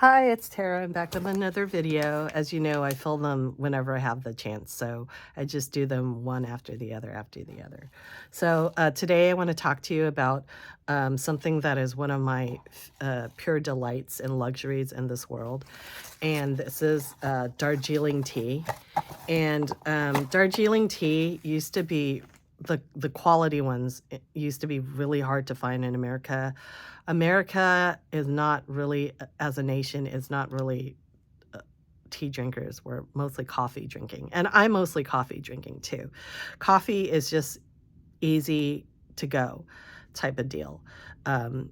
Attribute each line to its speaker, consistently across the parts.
Speaker 1: Hi, it's Tara. I'm back with another video. As you know, I film them whenever I have the chance, so I just do them one after the other after the other. So today I want to talk to you about something that is one of my pure delights and luxuries in this world, and this is Darjeeling tea. And Darjeeling tea used to be the quality ones used to be really hard to find in America. America is not really, as a nation, is not really tea drinkers. We're mostly coffee drinking, and I'm mostly coffee drinking too. Coffee is just easy to go type of deal. Um,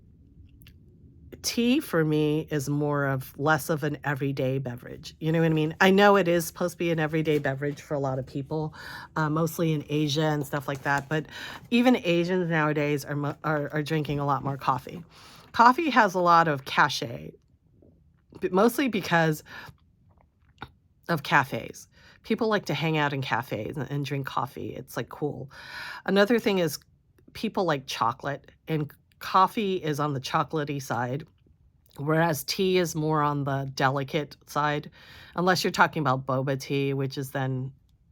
Speaker 1: Tea for me is less of an everyday beverage. You know what I mean? I know it is supposed to be an everyday beverage for a lot of people, mostly in Asia and stuff like that. But even Asians nowadays are drinking a lot more coffee. Coffee has a lot of cachet, mostly because of cafes. People like to hang out in cafes and drink coffee. It's like cool. Another thing is people like chocolate, and coffee is on the chocolatey side, whereas tea is more on the delicate side, unless you're talking about boba tea, which is then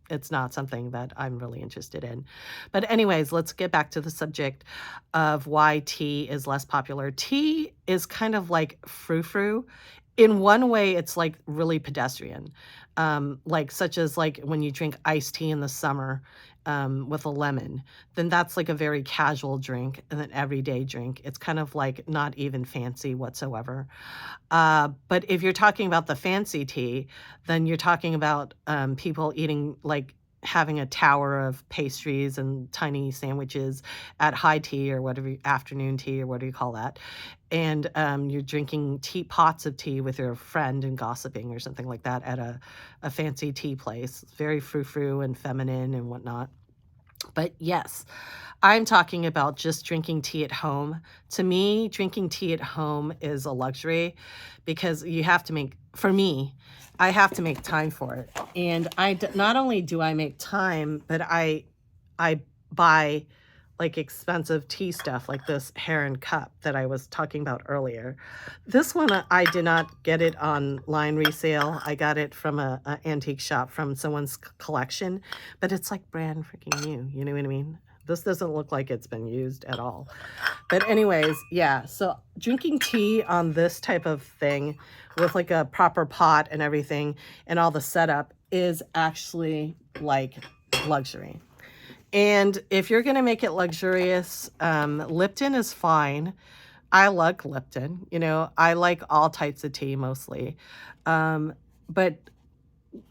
Speaker 1: it's not something that I'm really interested in. But anyways, let's get back to the subject of why tea is less popular. Tea is kind of like frou-frou. In one way, it's like really pedestrian, like such as like when you drink iced tea in the summer with a lemon, then that's like a very casual drink and an everyday drink. It's kind of like not even fancy whatsoever. But if you're talking about the fancy tea, then you're talking about people eating like having a tower of pastries and tiny sandwiches at high tea or whatever, afternoon tea or what do you call that? And you're drinking pots of tea with your friend and gossiping or something like that at a fancy tea place. It's very frou-frou and feminine and whatnot. But yes, I'm talking about just drinking tea at home. To me, drinking tea at home is a luxury because you have to for me, I have to make time for it. And not only do I make time, but I buy like expensive tea stuff like this Heron cup that I was talking about earlier. This one, I did not get it online resale. I got it from a antique shop from someone's collection, but it's like brand freaking new. You know what I mean? This doesn't look like it's been used at all. But anyways, yeah. So drinking tea on this type of thing with like a proper pot and everything and all the setup is actually like luxury. And if you're going to make it luxurious, Lipton is fine. I like Lipton. You know, I like all types of tea mostly. But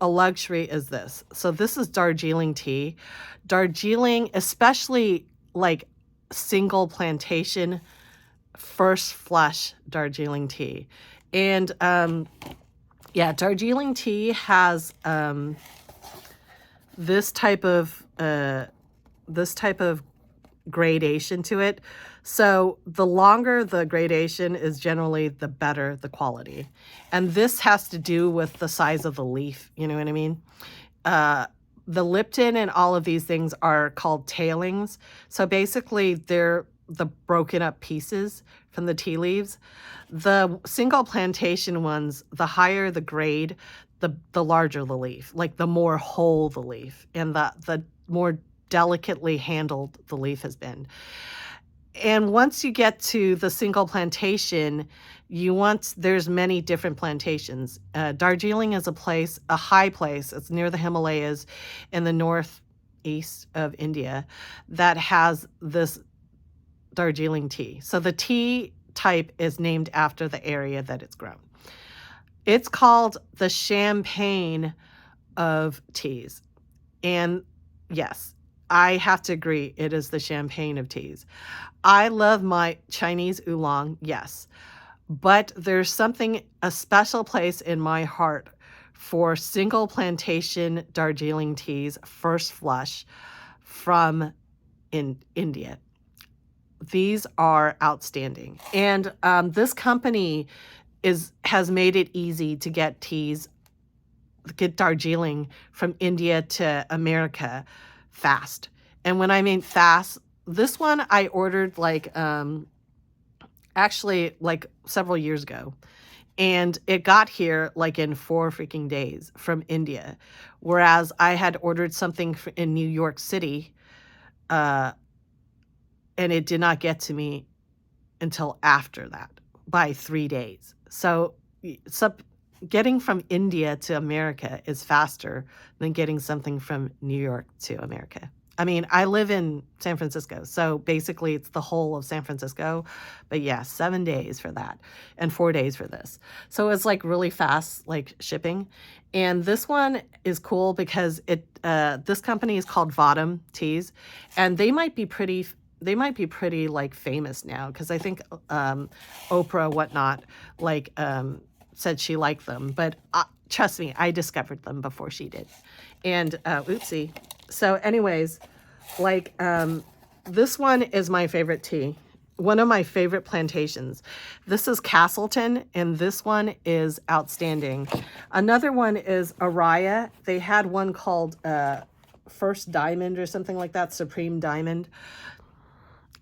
Speaker 1: a luxury is this. So this is Darjeeling tea. Darjeeling, especially like single plantation, first flush Darjeeling tea. And yeah, Darjeeling tea has this type of gradation to it. So the longer the gradation is, generally the better the quality. And this has to do with the size of the leaf, you know what I mean? The Lipton and all of these things are called tailings. So basically they're the broken up pieces from the tea leaves. The single plantation ones, the higher the grade, the larger the leaf, like the more whole the leaf and the more delicately handled the leaf has been. And once you get to the single plantation, there's many different plantations. Darjeeling is a high place. It's near the Himalayas in the northeast of India that has this Darjeeling tea. So the tea type is named after the area that it's grown. It's called the champagne of teas. And yes, I have to agree, it is the champagne of teas. I love my Chinese oolong, yes, but there's a special place in my heart for single plantation Darjeeling teas, first flush from in India. These are outstanding. And this company has made it easy to get Darjeeling from India to America fast. And when I mean fast, this one I ordered like actually like several years ago. And it got here like in 4 freaking days from India. Whereas I had ordered something in New York City, uh, and it did not get to me until after that by 3 days. So, getting from India to America is faster than getting something from New York to America. I mean, I live in San Francisco, so basically it's the whole of San Francisco. But yeah, 7 days for that and 4 days for this. So it's like really fast, like shipping. And this one is cool because this company is called Vahdam Teas, and they might be pretty like famous now, because I think Oprah whatnot like said she liked them. But trust me, I discovered them before she did. And oopsie. So anyways, like this one is my favorite tea. One of my favorite plantations. This is Castleton, and this one is outstanding. Another one is Araya. They had one called First Diamond or something like that, Supreme Diamond.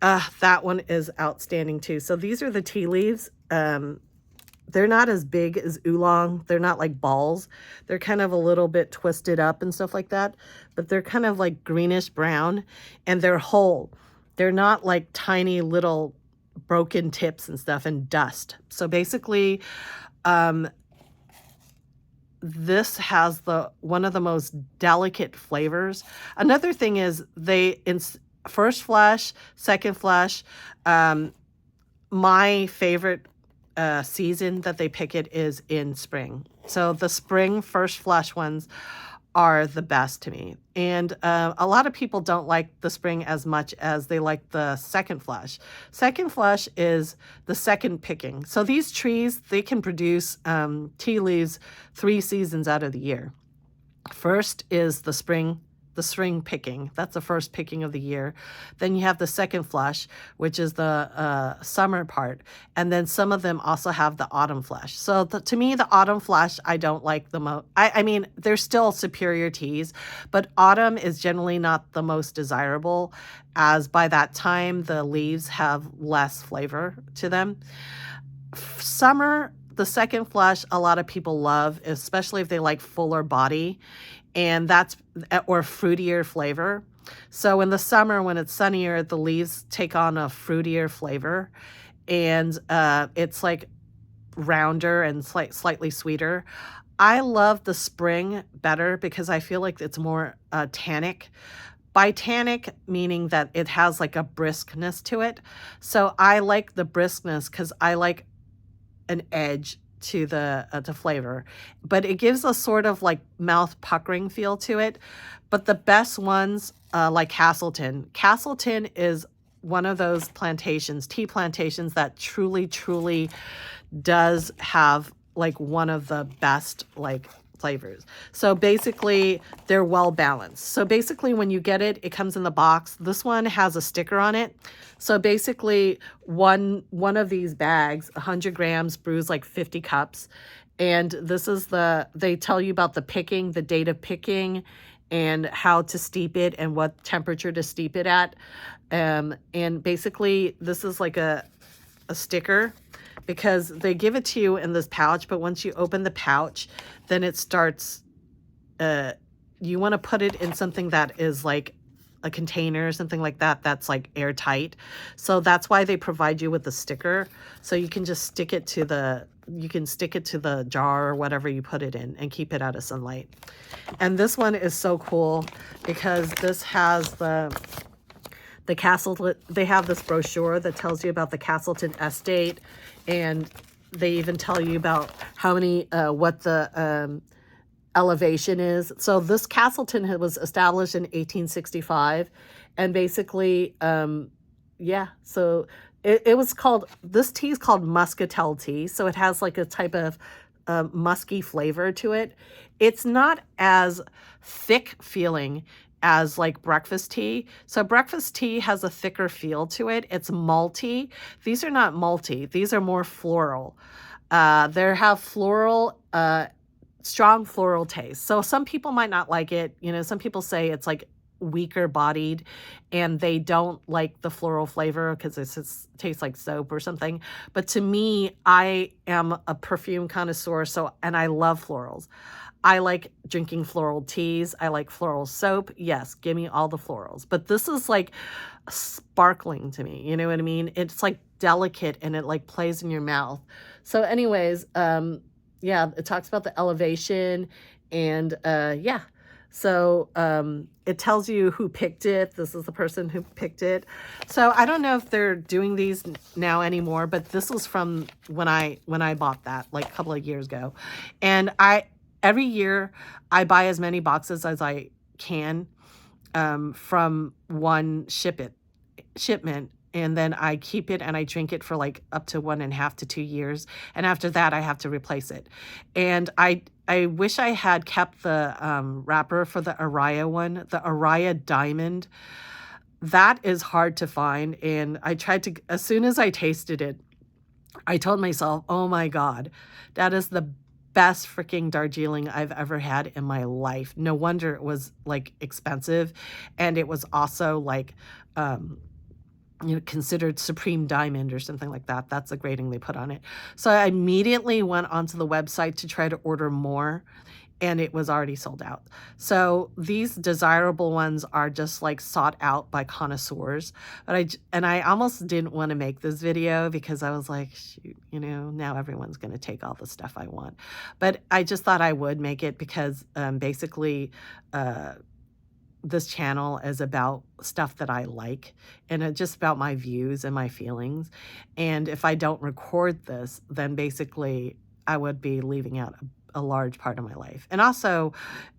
Speaker 1: That one is outstanding too. So these are the tea leaves. They're not as big as oolong. They're not like balls. They're kind of a little bit twisted up and stuff like that. But they're kind of like greenish brown, and they're whole. They're not like tiny little broken tips and stuff and dust. So basically, this has one of the most delicate flavors. Another thing is first flush, second flush. My favorite season that they pick it is in spring. So the spring first flush ones are the best to me. And a lot of people don't like the spring as much as they like the second flush. Second flush is the second picking. So these trees, they can produce tea leaves 3 seasons out of the year. First is the spring picking. That's the first picking of the year. Then you have the second flush, which is the summer part. And then some of them also have the autumn flush. So to me, the autumn flush, I don't like the most. I mean, they're still superior teas, but autumn is generally not the most desirable, as by that time, the leaves have less flavor to them. Summer, the second flush, a lot of people love, especially if they like fuller body, and or fruitier flavor. So in the summer, when it's sunnier, the leaves take on a fruitier flavor, and it's like rounder and slightly sweeter. I love the spring better because I feel like it's more tannic. By tannic, meaning that it has like a briskness to it. So I like the briskness because I like an edge to the to flavor, but it gives a sort of like mouth puckering feel to it. But the best ones, like Castleton is one of those tea plantations that truly does have like one of the best like flavors. So basically they're well balanced. So basically when you get it, it comes in the box. This one has a sticker on it. So basically one of these bags, 100 grams, brews like 50 cups. And this is they tell you about the picking, the date of picking, and how to steep it and what temperature to steep it at. And basically this is like a sticker, because they give it to you in this pouch, but once you open the pouch, then it starts, you want to put it in something that is like a container or something like that, that's like airtight. So that's why they provide you with the sticker. So you can just stick it to the jar or whatever you put it in and keep it out of sunlight. And this one is so cool because this has the Castleton. They have this brochure that tells you about the Castleton estate, and they even tell you about how many, what the elevation is. So this Castleton was established in 1865, and basically, yeah, so it was called, this tea is called muscatel tea, so it has like a type of musky flavor to it. It's not as thick feeling as like breakfast tea. So breakfast tea has a thicker feel to it. It's malty. These are not malty. These are more floral. They have floral, strong floral taste. So some people might not like it. You know, some people say it's like weaker bodied and they don't like the floral flavor because it just tastes like soap or something. But to me, I am a perfume connoisseur, and I love florals. I like drinking floral teas. I like floral soap. Yes, give me all the florals. But this is like sparkling to me. You know what I mean? It's like delicate and it like plays in your mouth. So anyways, yeah, it talks about the elevation and yeah. So it tells you who picked it. This is the person who picked it. So I don't know if they're doing these now anymore, but this was from when I bought that like a couple of years ago. And every year I buy as many boxes as I can from one shipment, and then I keep it and I drink it for like up to 1.5 to 2 years, and after that I have to replace it. And I wish I had kept the wrapper for the Araya one, the Araya Diamond. That is hard to find, and I tried to, as soon as I tasted it, I told myself, oh my God, that is the best freaking Darjeeling I've ever had in my life. No wonder it was like expensive. And it was also like, considered supreme diamond or something like that. That's the grading they put on it. So I immediately went onto the website to try to order more, and it was already sold out. So these desirable ones are just like sought out by connoisseurs. But I almost didn't want to make this video because I was like, shoot, now everyone's going to take all the stuff I want. But I just thought I would make it because basically this channel is about stuff that I like, and it's just about my views and my feelings. And if I don't record this, then basically I would be leaving out a large part of my life. And also,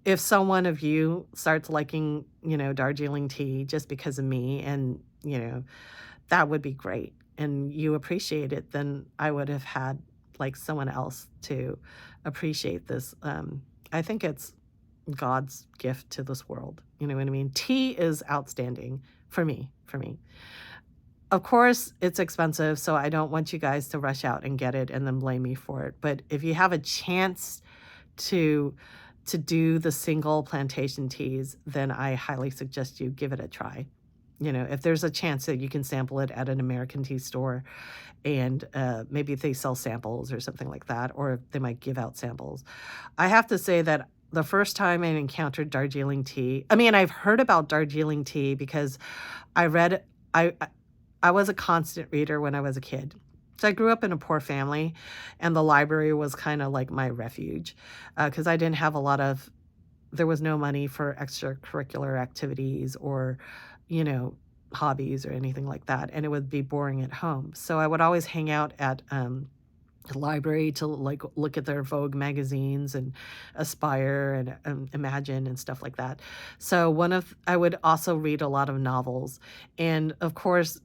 Speaker 1: if someone of you starts liking, Darjeeling tea just because of me, and, that would be great, and you appreciate it, then I would have had like someone else to appreciate this. I think it's God's gift to this world. You know what I mean? Tea is outstanding for me. Of course, it's expensive, so I don't want you guys to rush out and get it and then blame me for it. But if you have a chance to do the single plantation teas, then I highly suggest you give it a try. If there's a chance that you can sample it at an American tea store, and maybe if they sell samples or something like that, or they might give out samples. I have to say that the first time I encountered Darjeeling tea, I've heard about Darjeeling tea because I was a constant reader when I was a kid. So I grew up in a poor family, and the library was kind of like my refuge because I didn't have there was no money for extracurricular activities or, hobbies or anything like that. And it would be boring at home. So I would always hang out at the library to like look at their Vogue magazines and Aspire and Imagine and stuff like that. So I would also read a lot of novels. And of course,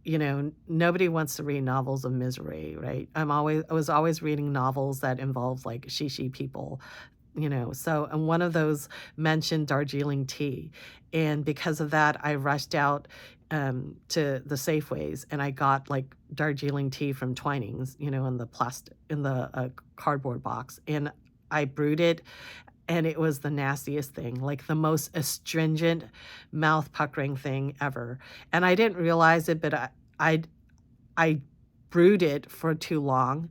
Speaker 1: nobody wants to read novels of misery, right? I was always reading novels that involve like shishi people, so, and one of those mentioned Darjeeling tea. And because of that, I rushed out to the Safeways, and I got like Darjeeling tea from Twinings, in the cardboard box. And I brewed it, and it was the nastiest thing, like the most astringent, mouth puckering thing ever. And I didn't realize it, but I brewed it for too long.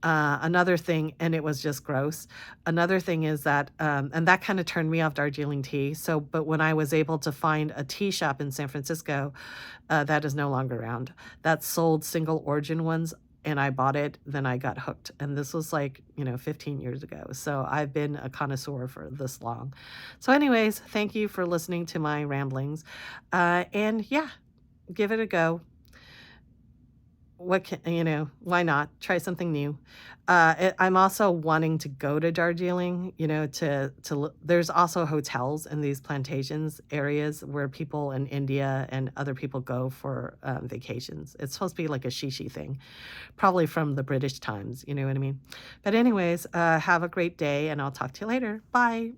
Speaker 1: Another thing, and it was just gross. Another thing is that, and that kind of turned me off Darjeeling tea. So, but when I was able to find a tea shop in San Francisco, that is no longer around, that sold single origin ones, and I bought it, then I got hooked. And this was like, 15 years ago. So I've been a connoisseur for this long. So anyways, thank you for listening to my ramblings. And yeah, give it a go. Why not try something new? I'm also wanting to go to Darjeeling, there's also hotels in these plantations areas where people in India and other people go for vacations. It's supposed to be like a shishi thing, probably from the British times, you know what I mean? But anyways, have a great day, and I'll talk to you later. Bye.